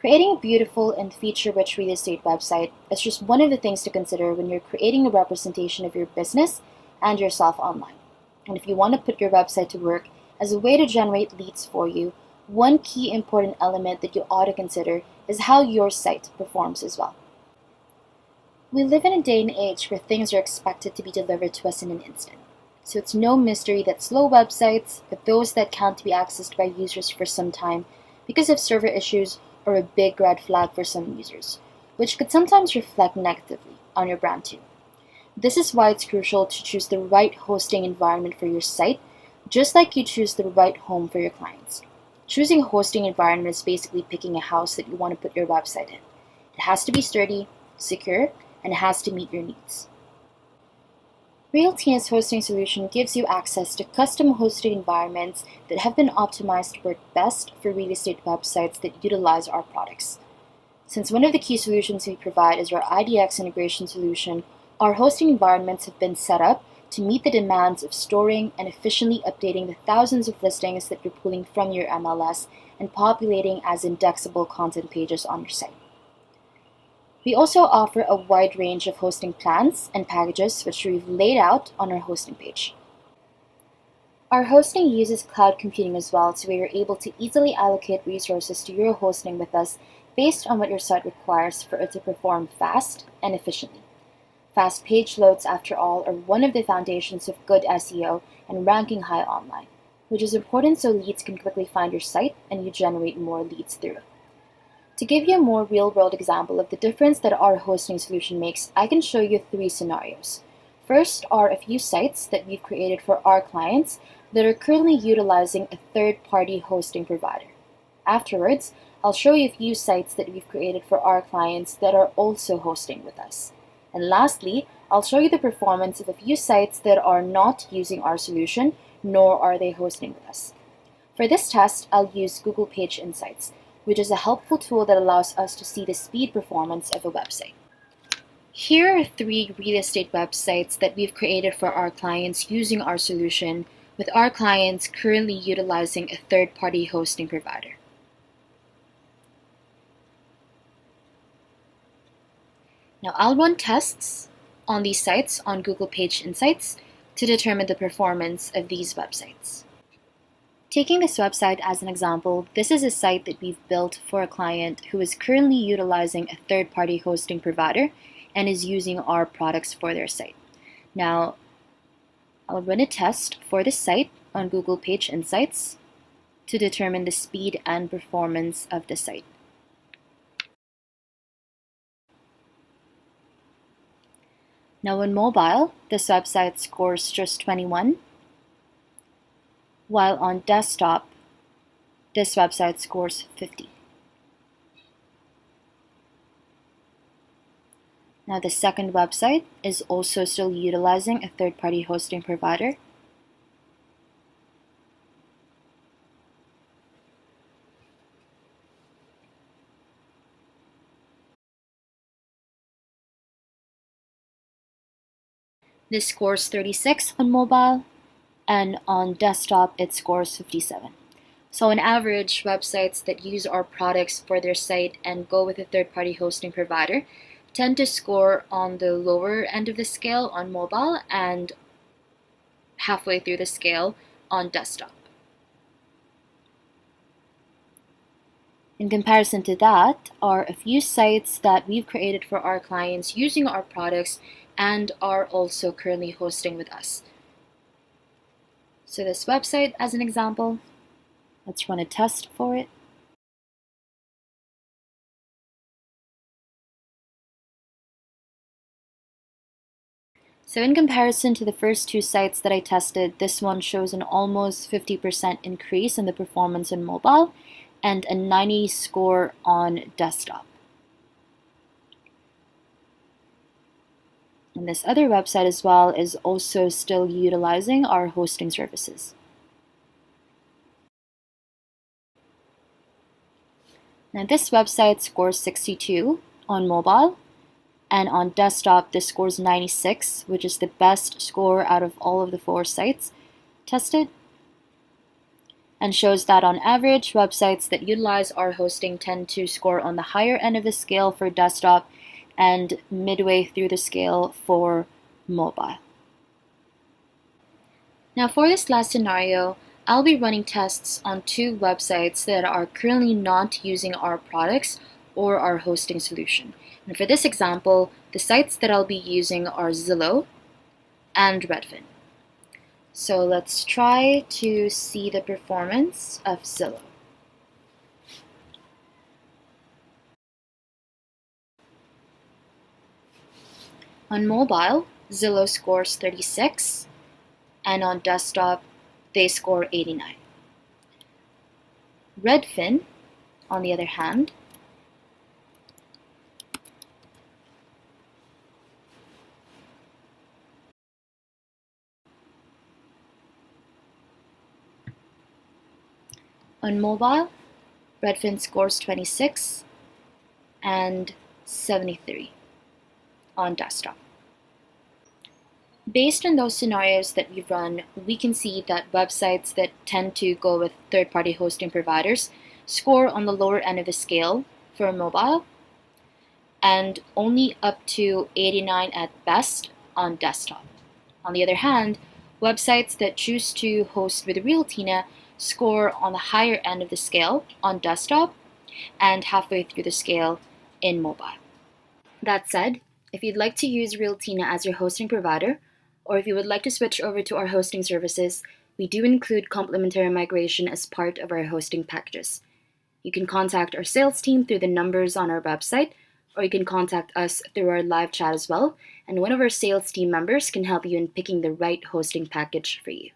Creating a beautiful and feature-rich real estate website is just one of the things to consider when you're creating a representation of your business and yourself online. And if you want to put your website to work as a way to generate leads for you, one key important element that you ought to consider is how your site performs as well. We live in a day and age where things are expected to be delivered to us in an instant. So it's no mystery that slow websites, but those that can't be accessed by users for some time because of server issues, or a big red flag for some users, which could sometimes reflect negatively on your brand too. This is why it's crucial to choose the right hosting environment for your site, just like you choose the right home for your clients. Choosing a hosting environment is basically picking a house that you want to put your website in. It has to be sturdy, secure, and it has to meet your needs. Realtyna's hosting solution gives you access to custom hosted environments that have been optimized to work best for real estate websites that utilize our products. Since one of the key solutions we provide is our IDX integration solution, our hosting environments have been set up to meet the demands of storing and efficiently updating the thousands of listings that you're pulling from your MLS and populating as indexable content pages on your site. We also offer a wide range of hosting plans and packages which we've laid out on our hosting page. Our hosting uses cloud computing as well, so we are able to easily allocate resources to your hosting with us based on what your site requires for it to perform fast and efficiently. Fast page loads, after all, are one of the foundations of good SEO and ranking high online, which is important so leads can quickly find your site and you generate more leads through it. To give you a more real-world example of the difference that our hosting solution makes, I can show you 3 scenarios. First are a few sites that we've created for our clients that are currently utilizing a third-party hosting provider. Afterwards, I'll show you a few sites that we've created for our clients that are also hosting with us. And lastly, I'll show you the performance of a few sites that are not using our solution, nor are they hosting with us. For this test, I'll use Google Page Insights, which is a helpful tool that allows us to see the speed performance of a website. Here are 3 real estate websites that we've created for our clients using our solution, with our clients currently utilizing a third-party hosting provider. Now I'll run tests on these sites on Google Page Insights to determine the performance of these websites. Taking this website as an example, this is a site that we've built for a client who is currently utilizing a third-party hosting provider and is using our products for their site. Now, I'll run a test for this site on Google Page Insights to determine the speed and performance of the site. Now on mobile, this website scores just 21, while on desktop, this website scores 50. Now the second website is also still utilizing a third-party hosting provider. This scores 36 on mobile, and on desktop it scores 57. So on average, websites that use our products for their site and go with a third-party hosting provider tend to score on the lower end of the scale on mobile and halfway through the scale on desktop. In comparison to that are a few sites that we've created for our clients using our products and are also currently hosting with us. So this website, as an example, let's run a test for it. So in comparison to the first 2 sites that I tested, this one shows an almost 50% increase in the performance on mobile and a 90 score on desktop. And this other website as well is also still utilizing our hosting services. Now this website scores 62 on mobile, and on desktop this scores 96, which is the best score out of all of the 4 sites tested. and shows that on average, websites that utilize our hosting tend to score on the higher end of the scale for desktop and midway through the scale for mobile. Now for this last scenario, I'll be running tests on two websites that are currently not using our products or our hosting solution. And for this example, the sites that I'll be using are Zillow and Redfin. So let's try to see the performance of Zillow. On mobile, Zillow scores 36, and on desktop, they score 89. Redfin, on the other hand, on mobile, Redfin scores 26 and 73 on desktop. Based on those scenarios that we've run, we can see that websites that tend to go with third-party hosting providers score on the lower end of the scale for mobile and only up to 89 at best on desktop. On the other hand, websites that choose to host with Realtyna score on the higher end of the scale on desktop and halfway through the scale in mobile. That said, if you'd like to use Realtyna as your hosting provider, or if you would like to switch over to our hosting services, we do include complimentary migration as part of our hosting packages. You can contact our sales team through the numbers on our website, or you can contact us through our live chat as well, and one of our sales team members can help you in picking the right hosting package for you.